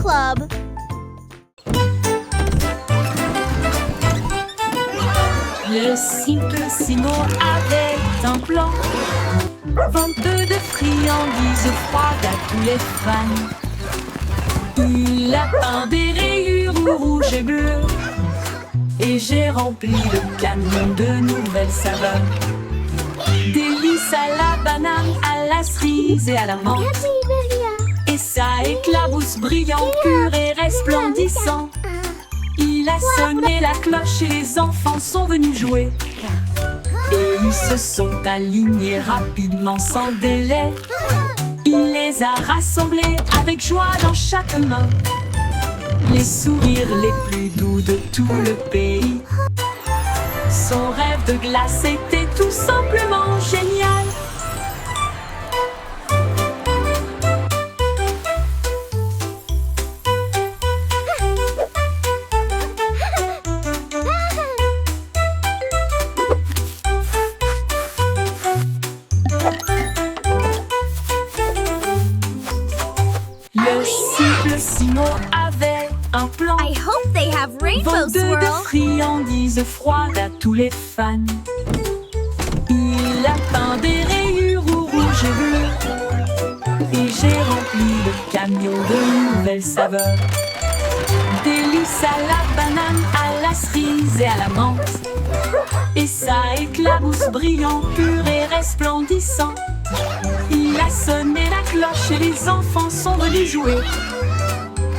Club. Le Simplissimo avait un plan, vente de friandises froides à tous les fans. Il a peint des rayures rouges et bleues, et j'ai rempli le camion de nouvelles saveurs. Délices à la banane, à la cerise et à la menthe. Et ça éclabousse brillant, pur et resplendissant. Il a sonné la cloche et les enfants sont venus jouer. Et ils se sont alignés rapidement sans délai. Il les a rassemblés avec joie dans chaque main. Les sourires les plus doux de tout le pays. Son rêve de glace était tout simplement génial. Le Simplissimo avait un plan. I hope they have rainbow Vente de swirl. friandises froides à tous les fans. Il a peint des rayures rouges et bleues, et j'ai rempli le camion de nouvelles saveurs. Délices à la banane, à la cerise et à la menthe. Et ça éclabousse brillant, pur et resplendissant. Il a sonné la cloche et les enfants sont venus jouer.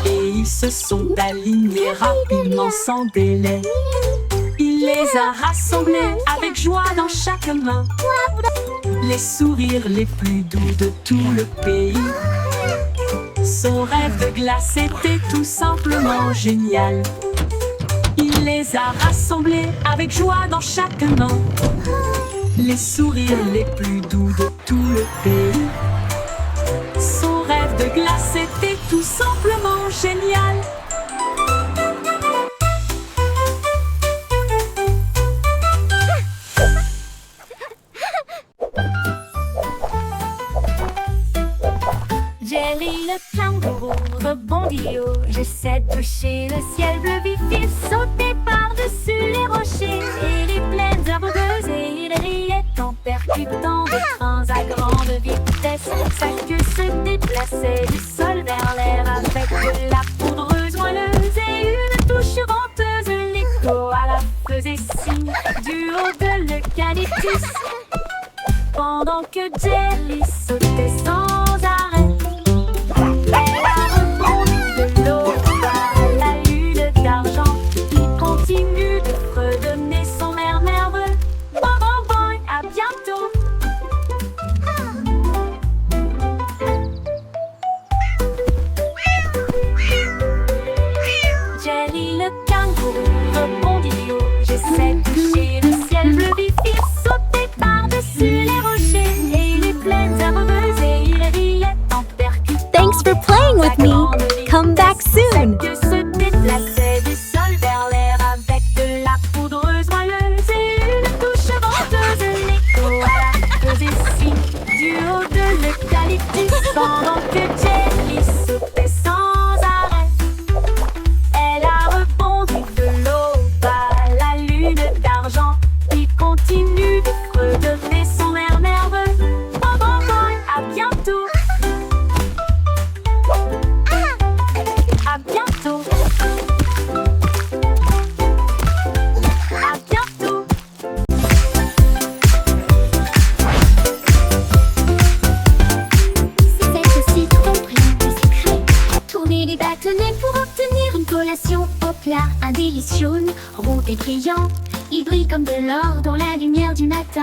Et ils se sont alignés rapidement sans délai. Il les a rassemblés avec joie dans chaque main. Les sourires les plus doux de tout le pays. Son rêve de glace était tout simplement génial. Il les a rassemblés avec joie dans chaque main. Les sourires les plus doux de tout le pays. Son rêve de glace était tout simplement génial. Jelly le kangourou rebondit haut. J'essaie de toucher le ciel bleu vif. Il sautait par-dessus les rochers et les plaines herbeuses. Et il riait en percutant des trains à grande vitesse. Sa queue se déplaçait du sol vers l'air avec de la poudreuse moelleuse et une touche venteuse. L'écho à la faisait signe du haut de l'eucalyptus. Pendant que Jelly sautait sans arrêt, elle a rebondi de l'eau à la lune d'argent. Il continue de fredonner son air nerveux. Bon, bon, bon, à bientôt. Jelly le kangourou rebondit haut. J'essaie de toucher le ciel bleu vif. Il sautait par-dessus les rochers et les plaines herbeuses et il riait en percutant. Thanks for playing with me. Come back soon. Que se déplaçait du sol vers l'air avec de la poudreuse moelleuse et une touche venteuse. L'écho à la faisait signe du haut de l'eucalyptus. Pendant que Jelly sautait sans arrêt, elle a rebondi de l'aube à la lune d'argent. Il continue de fredonner son air nerveux. Bon, bon, bon, à bientôt. À bientôt. À bientôt. C'est aussi tromperie du secret. Tourner les bâtonnets pour obtenir une collation au plat. Un délice jaune, rond et brillant. Il brille comme de l'or dans la lumière du matin.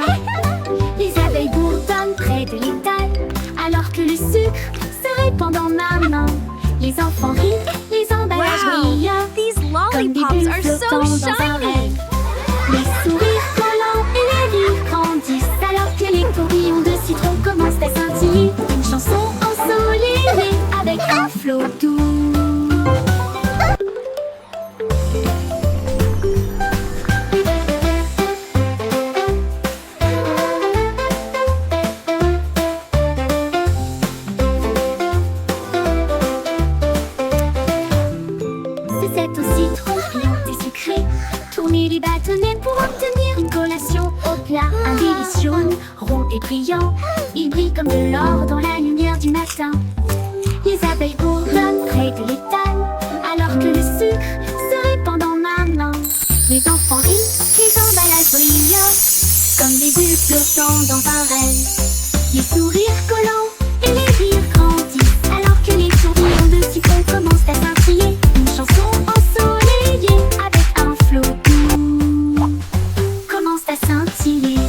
Les abeilles bourdonnent près de l'étal, alors que le sucre se répand dans ma main. Les enfants rient, les emballages Wow, brillent. these Comme des lollipops bulles are so flottant dans un shiny. rêve. Les sourires collants et les rires grandissent, alors que les tourbillons de citron commencent à scintiller. Une chanson ensoleillée avec un flot doux. et brillant. Il brille comme de l'or dans la lumière du matin. Les abeilles bourdonnent près de l'étal, alors que le sucre se répand dans ma main. Les enfants rient, les emballages brillent, comme des bulles flottant dans un rêve. Les sourires collants et les rires grandissent, alors que les tourbillons de sucre commencent à scintiller. Une chanson ensoleillée avec un flot doux commence à scintiller.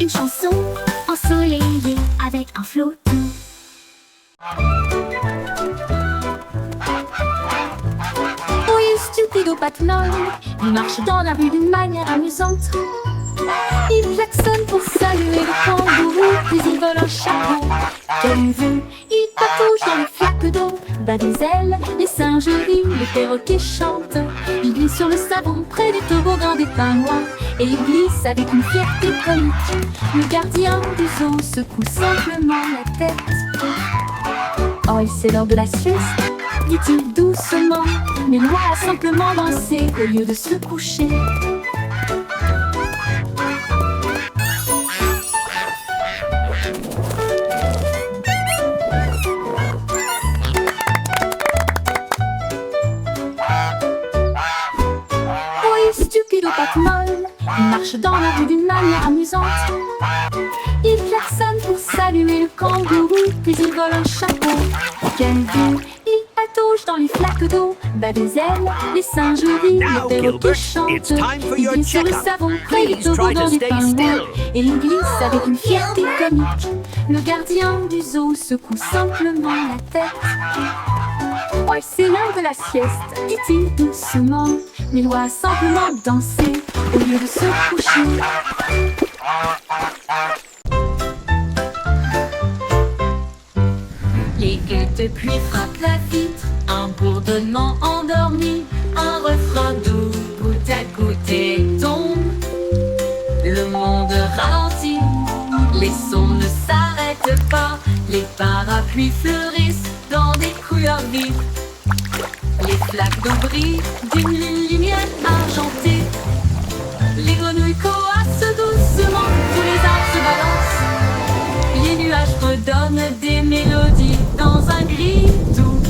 Une chanson ensoleillée avec un flot doux. Oui, stupido Patnol, il marche dans la rue d'une manière amusante. Il klaxonne pour saluer le kangourou, puis il vole un chapeau. Quelle vue, il patouche dans les flaques d'eau, bat des ailes, les singes rient, les perroquets chantent. Il glisse sur le savon près du toboggan des pingouins, et il glisse avec une fierté comique. Le gardien du zoo secoue simplement la tête. Oh, et c'est l'heure de la sieste, dit-il doucement, mais Loi a simplement dansé au lieu de se coucher. Stupido Patmol, il marche dans la rue d'une manière amusante. Il klaxonne pour saluer le kangourou, puis il vole un chapeau. Quelle vue, il patauge dans les flaques d'eau, bat des ailes, les singes rient, les perroquets chantent. Il glisse sur le savon près du toboggan des pingouins, et il glisse avec une fierté comique. Le gardien du zoo secoue simplement la tête. Oh, c'est l'heure de la sieste, dit-il doucement, mais doit simplement danser au lieu de se coucher. Les gueules de pluie frappent la vitre, un bourdonnement endormi, un refrain doux, goutte à goutte et tombe. Le monde ralentit, les sons ne s'arrêtent pas, les parapluies fleurissent dans des couleurs vives. Les flaques d'eau brillent d'une lumière argentée. Les grenouilles coassent doucement, tous les arbres se balancent. Les nuages redonnent des mélodies dans un gris doux.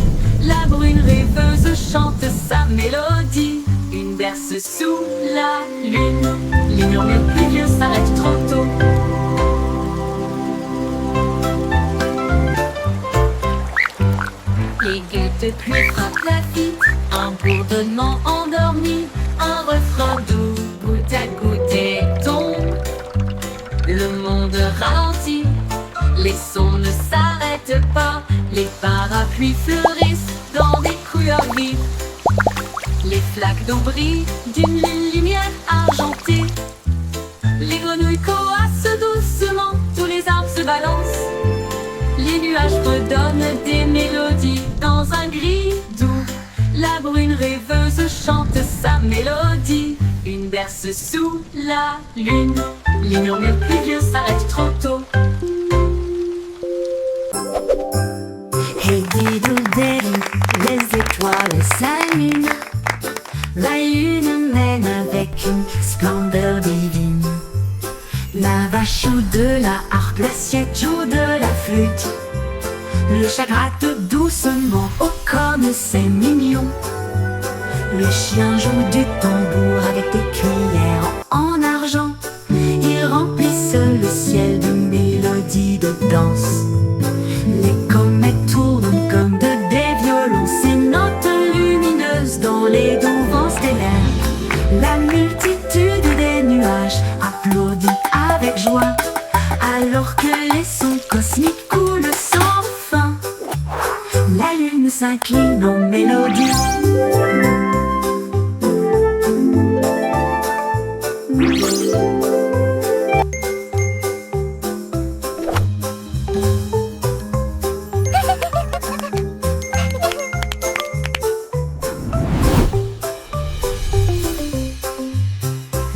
La brune rêveuse chante sa mélodie. Une berce sous la lune. Les murmures pluvieux s'arrêtent trop tôt. Les gueules de pluie frappent la vitre, un bourdonnement endormi, un refrain doux, goutte à goutte et tombe. Le monde ralentit, les sons ne s'arrêtent pas, les parapluies fleurissent dans des couleurs vives. Les flaques d'eau brillent d'une lumière argentée. Les grenouilles coassent doucement, tous les arbres se balancent. Les nuages redonnent des mélodies dans un gris doux. La brune rêveuse chante sa mélodie. Une berce sous la lune. Les murmures pluvieux s'arrêtent trop tôt. Hey diddle-diddle, les étoiles s'allument. La lune mène avec une splendeur divine. La vache joue de la harpe, l'assiette joue de la flûte. Le chat gratte doucement, oh comme c'est mignon. Le chien joue du tambour avec des cuillères en argent. Ils remplissent le ciel de mélodies de danse. Les comètes tournent comme des violons, ces notes lumineuses dans les doux vents stellaires. La multitude des nuages applaudit avec joie, alors que les sons cosmiques coulent sans fin. La lune s'incline en mélodie.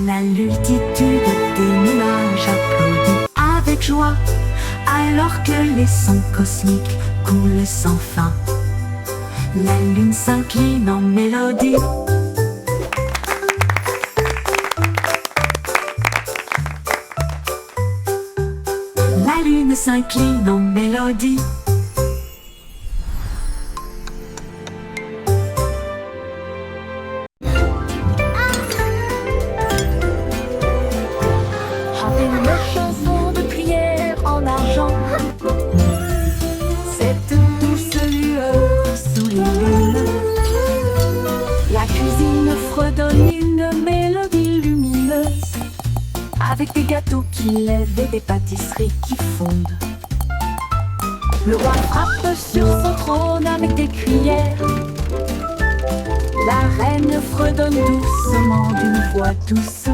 La multitude des nuages applaudit avec joie, alors que les sons cosmiques coulent sans fin. La lune s'incline en mélodie. s'incline en mélodie. Chantez une chanson de cuillère en argent, cette douce lueur sous les lunes. La cuisine fredonne une mélodie lumineuse, avec des gâteaux qui lèvent et des pâtisseries qui fondent. Le roi frappe sur son trône avec des cuillères. La reine fredonne doucement d'une voix douce.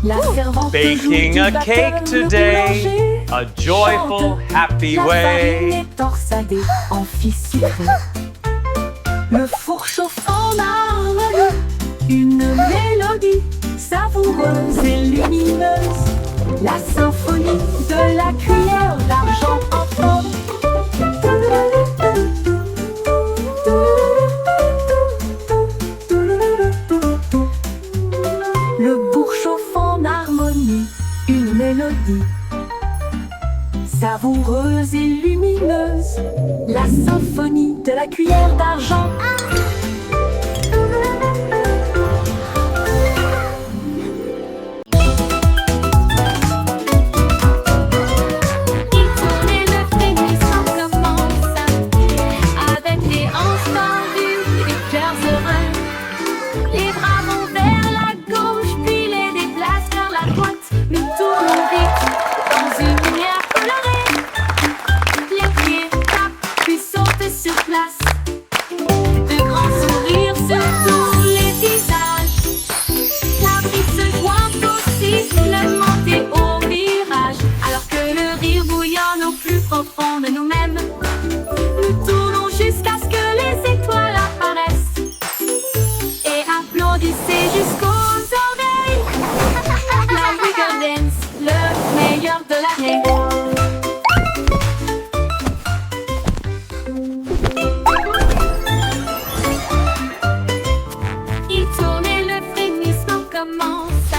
La servante Baking joue a du cake batteur, le today, boulanger a joyful, chante. happy La farine way. est torsadée en fils sucré. Le four chauffe en harmonie, une mélodie savoureuse et lumineuse. La symphonie de la cuillère d'argent en forme. Le bourg chauffe en harmonie, une mélodie savoureuse et lumineuse. La symphonie de la cuillère d'argent. Il tourne et le frémissement commence, avec les hanches tendues et les cœurs heureux. Les bras vont vers la gauche, puis les déplacent vers la droite. Nous tournons vite dans une lumière colorée. Les pieds tapent, puis sautent sur place. De grands sourires sur tous les visages. La brise se joint au sifflement et au virage. Alors que le rire bouillonne au plus profond de nous-mêmes, nous tournons jusqu'à ce que les étoiles apparaissent. Et applaudissez jusqu'aux oreilles. La Wiggle Dance, le meilleur de l'année. Il tourne et le frémissement commence,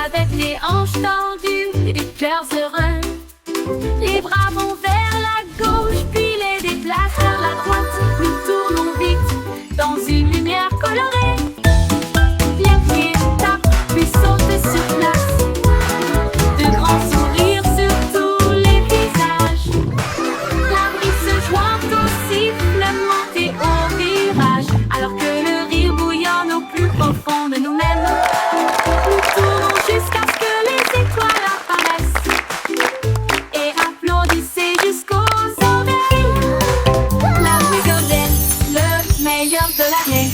avec les hanches tendues et les cœurs heureux. Les bras vont vers la gauche, puis les déplacent vers la droite. Nous tournons vite dans une lumière colorée. Les pieds tapent, puis sautent sur place. De grands sourires sur tous les visages. La brise se joint au sifflement et au virage. Alors que le rire bouillonne au plus profond de nous-mêmes, nous tournons jusqu'à ce que les étoiles apparaissent. Et applaudissez jusqu'aux oreilles. La Wiggle Dance, le meilleur de l'année.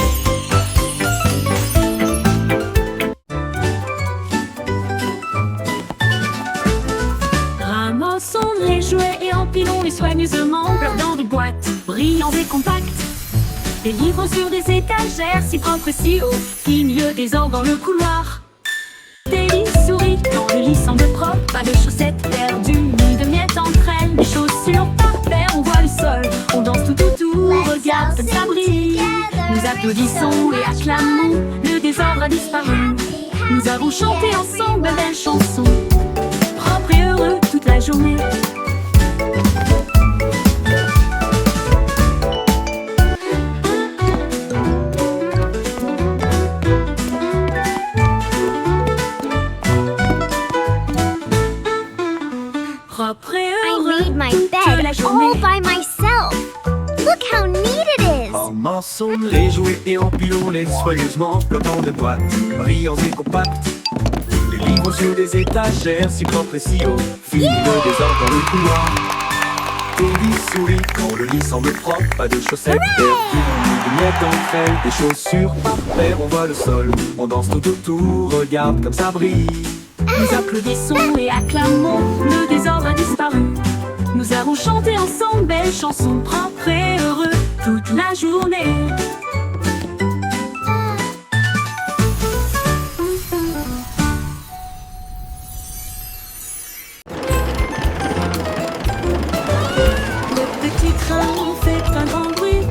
Ramassons les jouets et empilons-les soigneusement dans des boîtes brillantes et compactes. Des livres sur des étagères si propres et si hauts, qui mieux désordre dans le couloir. Des lits souris dans le lit semble propre, pas de chaussettes perdues ni de miettes entre elles. Les chaussures par paire, on voit le sol, on danse tout autour, regarde comme ça brille. Nous applaudissons et acclamons, le désordre a disparu. Nous avons chanté ensemble de belles chansons, propres et heureux toute la journée. Propre et I heureux made my toute bed la all journée. by myself. Look how neat it is. Ramassons les jouets et empilons-les soigneusement, flottant de boîtes, brillants et compacts. Les livres sur des étagères, si propres et si hauts, finit le désordre dans le couloir. Des lits souris quand le lit semble propre, pas de chaussettes perdues, ni de miettes entre elles. Des chaussures par paire, on voit le sol, on danse tout autour, regarde comme ça brille. Nous applaudissons et acclamons, le désordre a disparu. Nous avons chanté ensemble belles chansons, propres et heureux toute la journée. Le petit train fait un grand bruit,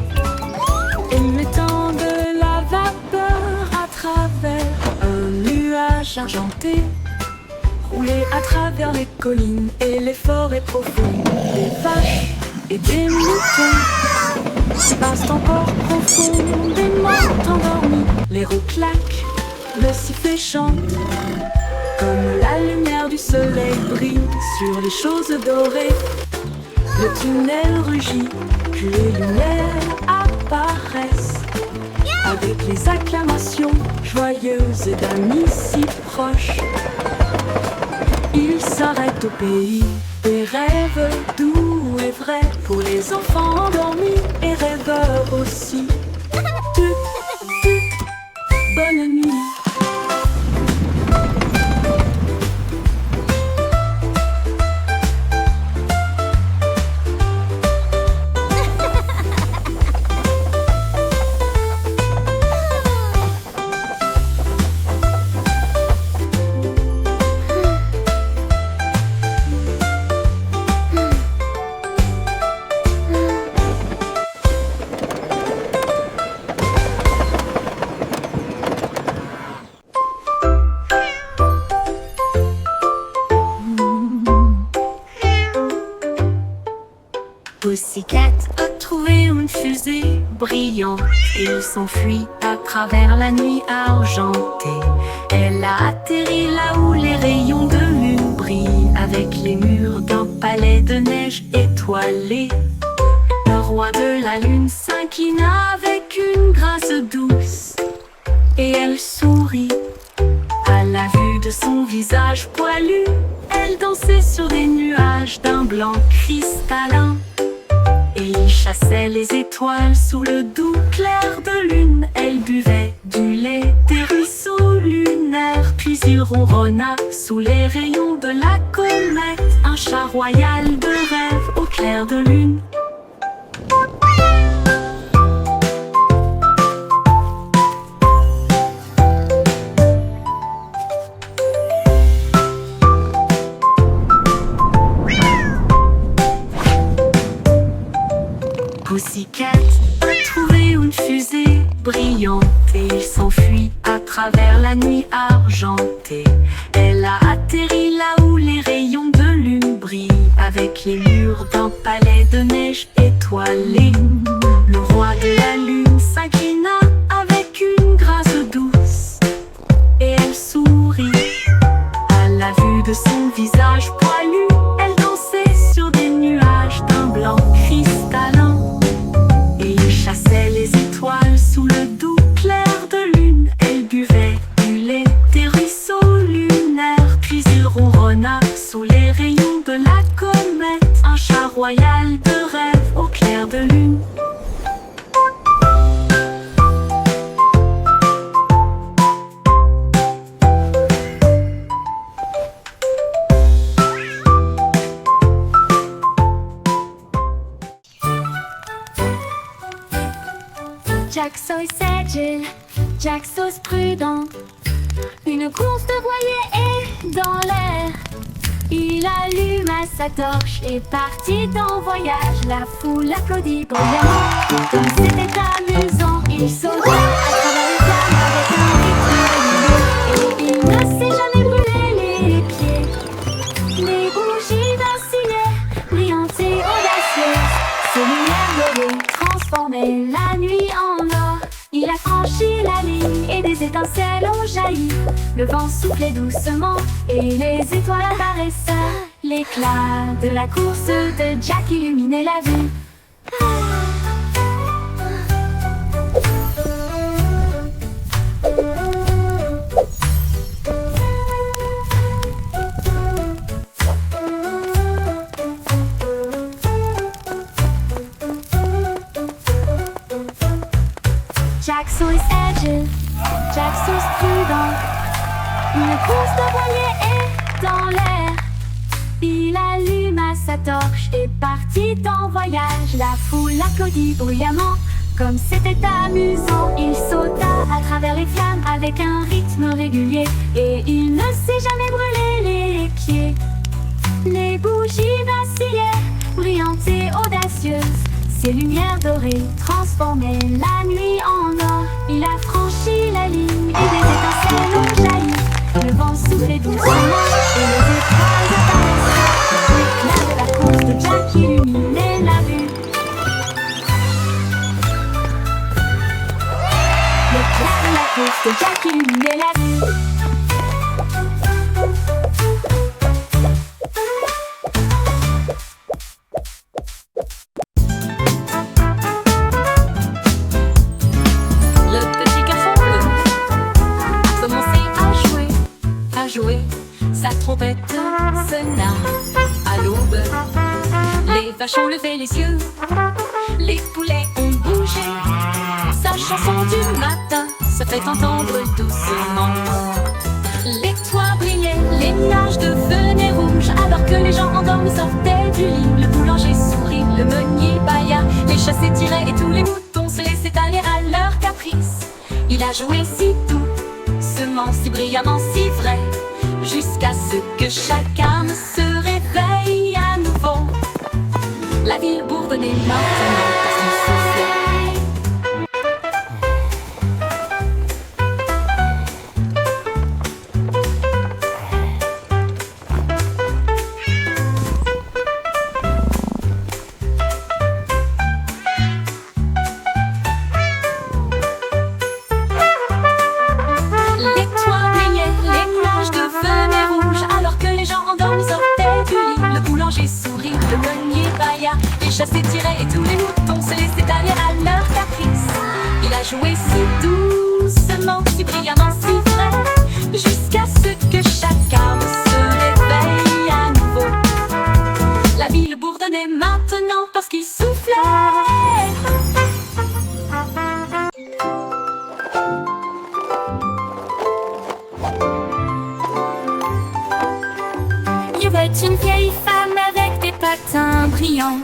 émettant de la vapeur à travers un nuage argenté. rouler à travers les collines et les forêts profondes. Des vaches et des moutons passent encore profondément endormis. Les roues claquent, le sifflet chante, comme la lumière du soleil brille sur les choses dorées. Le tunnel rugit, puis les lumières apparaissent, avec les acclamations joyeuses d'amis si proches. Il s'arrête au pays des rêves doux et vrais, pour les enfants endormis et rêveurs aussi. Bonne nuit. Pussycat a trouvé une fusée brillante. Il s'enfuit à travers la nuit argentée. Elle a atterri là où les rayons de lune brillent, avec les murs d'un palais de neige étoilé. Le roi de la lune s'inclina avec une grâce douce, et elle sourit à la vue de son visage poilu. Elle dansait sur des nuages d'un blanc cristallin, et il chassait les étoiles sous le doux clair de lune. Elle buvait du lait des ruisseaux lunaires, puis il ronronna sous les rayons de la comète, un chat royal de rêve au clair de lune. Pussycat a trouvé une fusée brillante, et il s'enfuit à travers la nuit argentée. Elle a atterri là où les rayons de lune brillent, avec les murs d'un palais de neige étoilé. Le roi de la lune s'inclina avec une grâce douce, et elle sourit à la vue de son visage poilu. Elle dansait sur des nuages d'un blanc cristallin, chassait les étoiles sous le doux clair de lune. Elle buvait du lait des ruisseaux lunaires, puis il ronronna sous les rayons de la comète, un chat royal de rêve au clair de lune. Jack Sauce agile, Jack Sauce prudent. Une course de voilier est dans l'air. Il alluma sa torche et partit en voyage. La foule applaudit bruyamment, comme c'était amusant. Il sauta à travers les flammes avec un rythme régulier, et il ne s'est jamais brûlé les pieds. Les bougies vacillaient, brillantes et audacieuses. Ses lumières dorées transformaient la nuit en or. Il a franchi la ligne et des étincelles ont jailli. Le vent soufflait doucement et les étoiles apparaissaient. L'éclat de la course de Jack illuminait la vue. Jack Sauce agile, Jack Sauce prudent. Une course de voilier est dans l'air. Il alluma sa torche et partit en voyage. La foule applaudit bruyamment, comme c'était amusant. Il sauta à travers les flammes avec un rythme régulier, et il ne s'est jamais brûlé les pieds. Les bougies vacillaient, brillantes et audacieuses. Ses lumières dorées transformaient la nuit en or. Il a franchi la ligne et des étincelles ont jailli. Le vent soufflait doucement et les étoiles apparaissaient. L'éclat de la course de Jack illuminait la vue. L'éclat de la course de Jack illuminait la vue. Le petit garçon bleu a commencé à jouer. Sa trompette sonna à l'aube. Les vaches ont levé les yeux, les poulets ont bougé. Sa chanson du matin se fait entendre doucement. Les toits brillaient, les nuages devenaient rouges, alors que les gens endormis sortaient du lit. Le boulanger sourit, le meunier bâilla, les chats s'étiraient et tous les moutons se laissaient aller à leur caprice. Il a joué si doucement, si brillamment, si vrai, jusqu'à ce que chacun se réveille à nouveau. La ville bourdonnait maintenant parce qu'il soufflait. Les toits brillaient, les nuages devenaient rouges, alors que les gens endormis sortaient du lit. Le boulanger sourit, le meunier bâilla, les chats s'étiraient et tous les moutons se laissaient aller à leur caprice. Il a joué si doucement, si brillamment, si vrai, jusqu'à ce que chacun se réveille à nouveau. La ville bourdonnait maintenant parce qu'il soufflait. Il y avait une vieille femme avec des patins brillants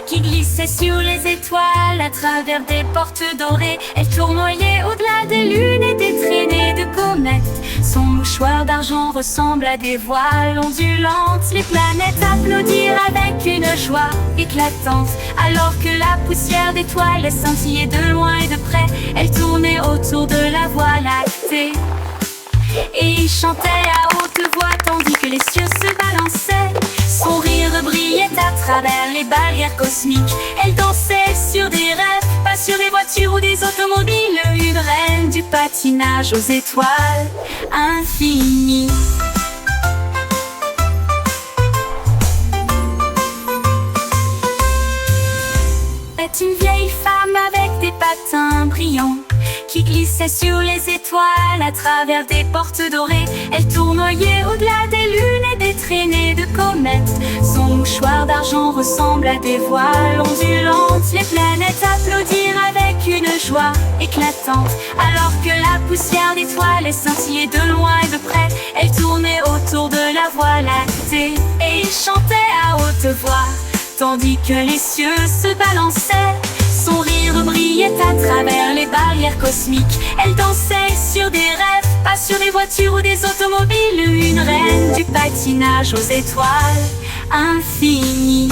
qui glissait sur les étoiles à travers des portes dorées. Elle tournoyait au-delà des lunes et des traînées de comètes. Son mouchoir d'argent ressemble à des voiles ondulantes. Les planètes applaudirent avec une joie éclatante, alors que la poussière d'étoiles scintillait de loin et de près. Elle tournait autour de la Voie lactée et il chantait à haute voix tandis que les cieux se balançaient. Son rire brillait à travers les barrières cosmiques. Elle dansait sur des rêves, pas sur des voitures ou des automobiles. Une reine du patinage aux étoiles infinies. C'est une vieille femme avec des patins brillants qui glissait sur les étoiles à travers des portes dorées. Elle tournoyait au-delà des lunes et des traînées de comètes. Son mouchoir d'argent ressemble à des voiles ondulantes. Les planètes applaudirent avec une joie éclatante, alors que la poussière d'étoiles scintillait de loin et de près. Elle tournait autour de la Voie lactée et il chantait à haute voix tandis que les cieux se balançaient. Son rire brillait à travers les barrières cosmiques. Elle dansait sur des rêves, pas sur des voitures ou des automobiles. Une reine du patinage aux étoiles infinies.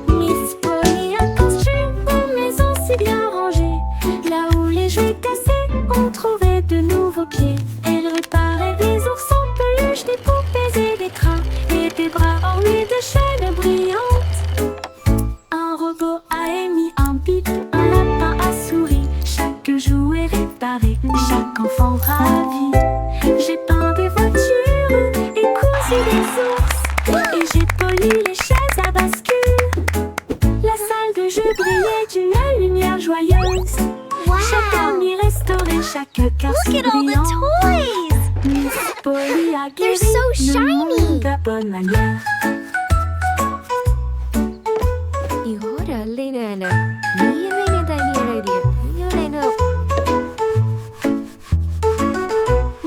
Miss Polly a construit une maison si bien rangée. Là où les jouets cassés, on trouvait de nouveaux pieds. Elle réparait des ours en peluche, des poupées et des crins, et des bras ornés de chaînes brillantes. Un robot a émis un bip, un lapin a souri. Chaque jouet réparé, chaque enfant ravi. J'ai peint des voitures et cousu des ours, et j'ai poli les chaises à bascule. La salle de jeu brillait d'une lumière joyeuse. Chaque ami restaurait chaque carte Look at all the brillante. toys! Miss Polly a They're guéri so le monde shiny. de bonne manière.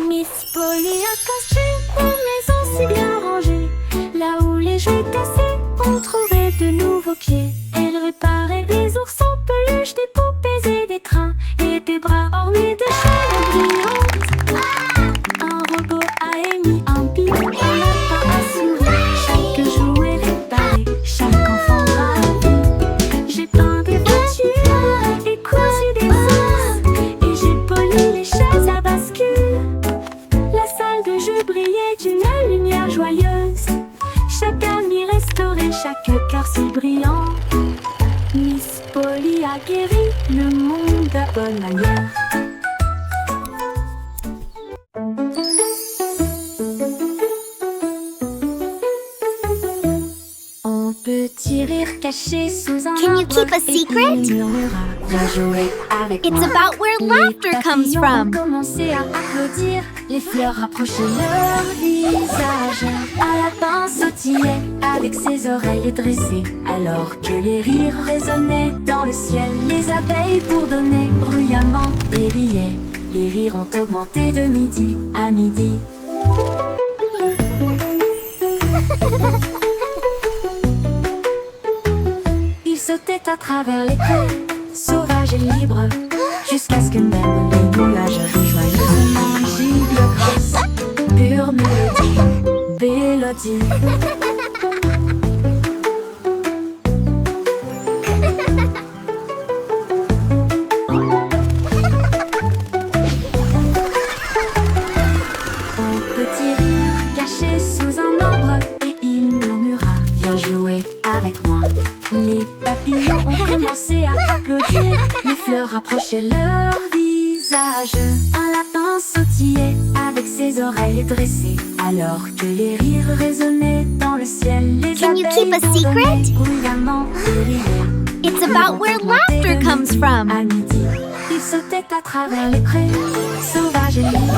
Miss Polly a construit une maison si bien rangée. Là où les jouets cassés, on trouvait de nouveaux pieds. Elle réparait des ours en peluche, des poupées et des trains, et des bras ornés de chaînes brillantes. Un robot a émis un Polly a guéri le monde à bonne manière. On peut rire caché sous un Can you arbre keep a et secret? il murmura, viens jouer avec It's moi. about where Les laughter comes papillons from. ont commencé à applaudir, les fleurs rapprochaient leur visage. Un lapin sautillait avec ses oreilles dressées, alors que les rires résonnaient dans le ciel. Les abeilles bourdonnaient bruyamment et riaient. Les rires ont augmenté de midi à midi. Ils sautaient à travers les prés, sauvages et libres, jusqu'à ce que même les nuages rient joyeusement. Gigle, grâce, pure mélodie, mélodie. Un petit rire caché sous un arbre et il murmura, viens jouer avec moi. Les papillons ont commencé à applaudir, les fleurs rapprochaient leur visage. Un lapin sautillait avec ses oreilles dressées, alors que les rires résonnaient dans le ciel. Les Can you abeilles keep a secret? bourdonnaient bruyamment et riaient. It's about where laughter comes from. À midi, ils sautaient à travers les prés, sauvages et libres,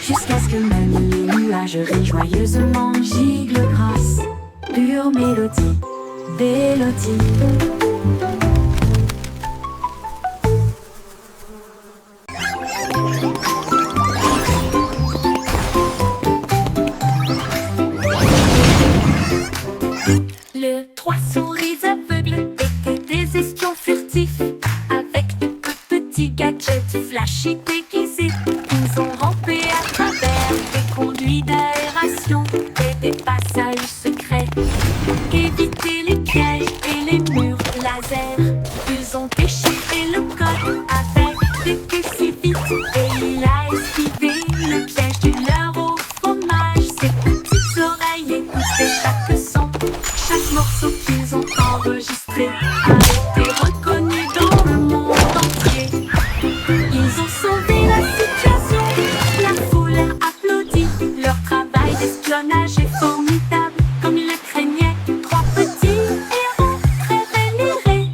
jusqu'à ce que même les nuages rient joyeusement. Gigle, grâce, pure mélodie, mélodie. Le trois souris aveugles étaient des espions furtifs, avec de petits gadgets flashy déguisés. Ils ont rampé à travers des conduits d'aération et des passages secrets, évité les pièges et les murs laser. Ils ont déchiré le code avec des queues si vite, et il a esquivé le piège du leurre au fromage. Ses petites oreilles écoutaient chaque son. Chaque morceau qu'ils ont enregistré a été reconnu dans le monde entier. Ils ont sauvé la situation, la foule a applaudi. Leur travail d'espionnage est formidable, comme ils le craignaient. Trois petits héros très vénérés.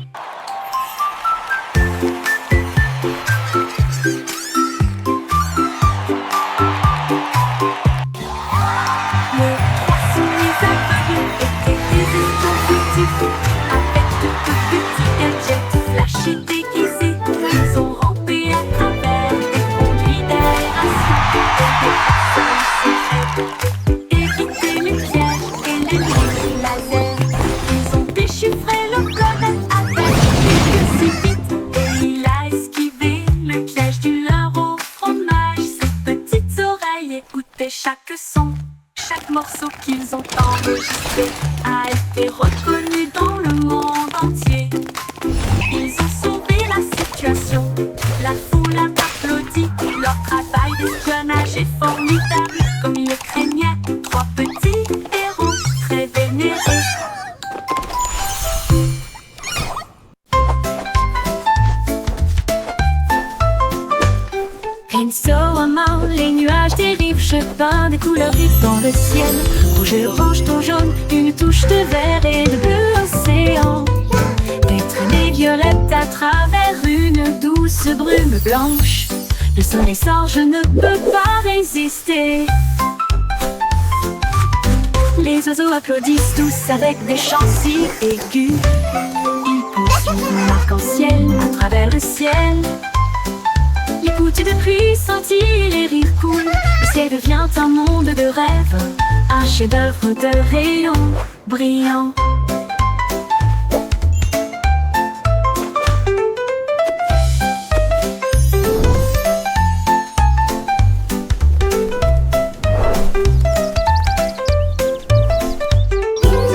Les trois souris aveugles étaient des espions furtifs, avec de petits gadgets flashy déguisés. Ils ont rampé à travers des conduits d'aération et des passages secrets, évité les pièges et les murs laser. Ils ont déchiffré le code avec des queues si vite, et il a esquivé le piège du leurre au fromage. Ses petites oreilles écoutaient chaque son. Chaque morceau qu'ils ont enregistré a été reconnu dans le monde entier. Ils ont sauvé la situation, la foule a applaudi. Leur travail d'espionnage est formidable, comme ils le craignaient. Trois petits héros très vénérés. Rinceau-Amand, les nuages dérivent, je peins des couleurs vives dans le ciel. Rouge, orange, ton jaune, une touche de vert et de bleu océan. Des traînées violettes à travers une douce brume blanche. Le soleil sort, je ne peux pas résister. Les oiseaux applaudissent tous avec des chants si aigus. Ils poursuivent l'arc-en-ciel à travers le ciel. Les gouttes de pluie scintillent, les rires coulent. Le ciel devient un monde de rêve, un chef-d'œuvre de rayons brillants.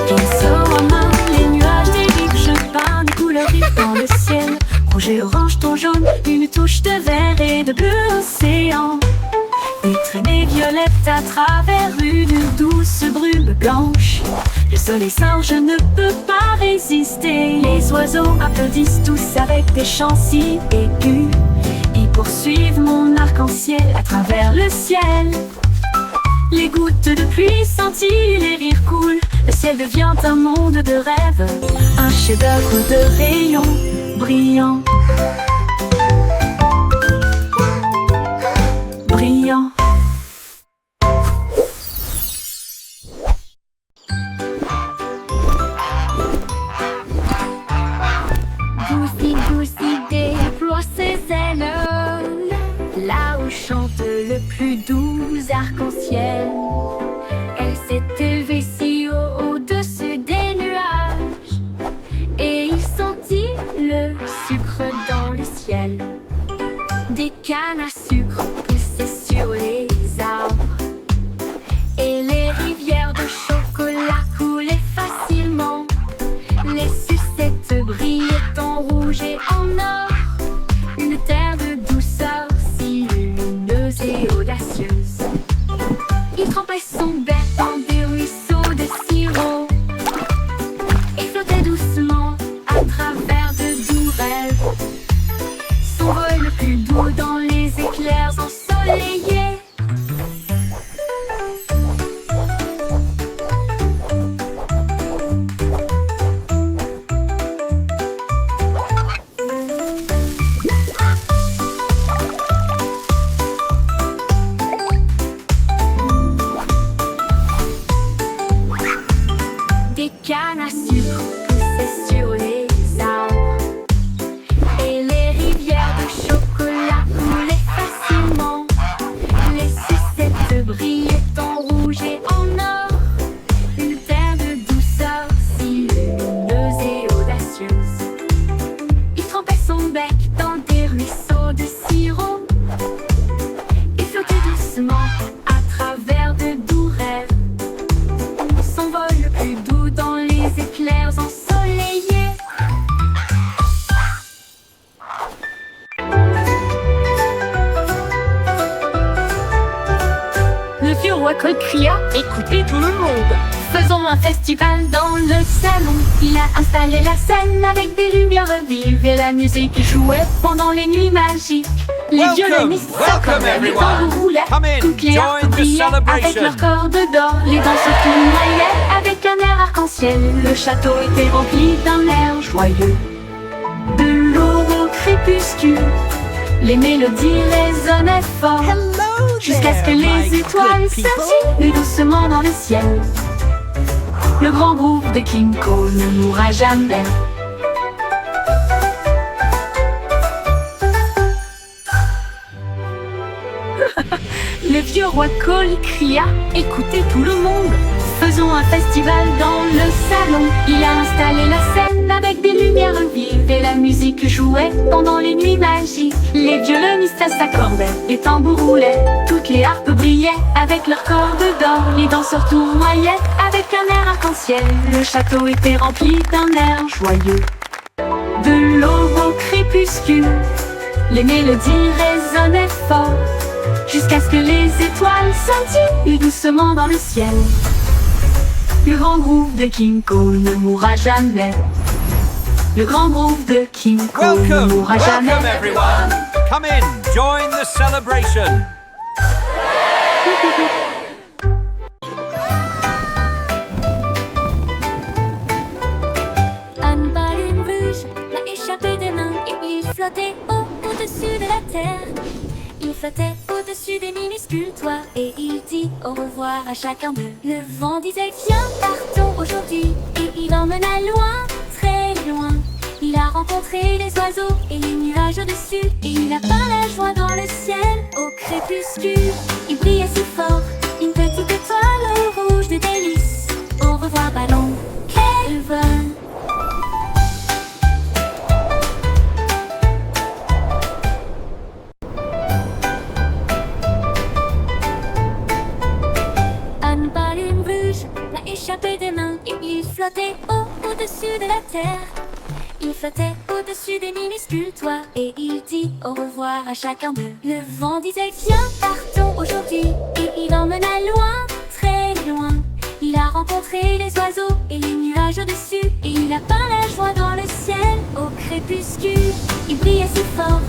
Rinceau-Amand, les nuages dérivent, je peins des couleurs vives dans le ciel. Rouge et orange, ton jaune, une touche de vert et de bleu océan. Des traînées violettes à travers une douce douce brume blanche. Le soleil sort, je ne peux pas résister. Les oiseaux applaudissent tous avec des chants si aigus. Ils poursuivent mon arc-en-ciel à travers le ciel. Les gouttes de pluie scintillent, les rires coulent. Le ciel devient un monde de rêve, un chef-d'œuvre de rayons brillants. Brillant. Goosey, Goosey déploie ses ailes, là où chante le plus doux arc-en-ciel. Elle s'est élevée si haut au-dessus des nuages, et il sentit le sucre dans le ciel. Des cannes à sucre poussaient sur les arbres, et les rivières de chocolat coulaient facilement. Les sucettes brillaient en rouge et en or, une terre de douceur si lumineuse et audacieuse. Il trempait son bec dans des ruisseaux de sirop et flottait doucement à travers de doux rêves. Son vol le plus doux dans les éclairs ensoleillés. Des cannes à sucre poussaient sur les arbres, et les rivières de chocolat coulaient facilement. Les sucettes brillaient en rouge et en or, une terre de douceur si lumineuse et audacieuse. Il trempait son bec dans des ruisseaux de sirop et flottait doucement à travers de doux rêves. Son vol le plus doux dans les éclairs ensoleillés. Le vieux roi Cole cria: écoutez tout le monde, faisons un festival dans le salon. Il a installé la scène avec des lumières vives et la musique jouait pendant les nuits magiques. Les violonistes s'accordaient, les tambours roulaient, toutes les harpes brillaient avec leur corde d'or. Les danseurs tournoyaient avec un air arc-en-ciel. Le château était rempli d'un air joyeux. De l'aube au crépuscule, les mélodies résonnaient fort, jusqu'à ce que les étoiles scintillent doucement dans le ciel. Le grand groupe de King Cole ne mourra jamais. Le vieux roi Cole cria: écoutez tout le monde, faisons un festival dans le salon. Il a installé la scène avec des lumières vives et la musique jouait pendant les nuits magiques. Les violonistes s'accordaient, les tambours roulaient, toutes les harpes brillaient avec leurs cordes d'or. Les danseurs tournoyaient avec un air arc-en-ciel. Le château était rempli d'un air joyeux. De l'aube au crépuscule, les mélodies résonnaient fort, jusqu'à ce que les étoiles scintillent doucement dans le ciel. Le grand groupe de King Cole ne mourra jamais. Le grand groupe de King Cole ne mourra jamais. Welcome everyone. Come in, join the celebration. Une baleine rouge l'a échappé des mains et il flottait au-dessus de la terre. Il flottait au-dessus des minuscules toits et il dit au revoir à chacun d'eux. Le vent disait viens, partons aujourd'hui, et il emmena loin, très loin. Il a rencontré les oiseaux et les nuages au-dessus, et il a peint la joie dans le ciel au crépuscule. Il brillait si fort, une petite étoile rouge de délices. Au revoir ballon, quel vol! Une baleine rouge l'a échappé des mains et il flottait au-dessus de la terre. Il flottait au-dessus des minuscules toits et il dit au revoir à chacun d'eux. Le vent disait viens, partons aujourd'hui, et il emmena loin, très loin. dessus. Il a peint la joie dans le ciel au crépuscule. Il brillait si fort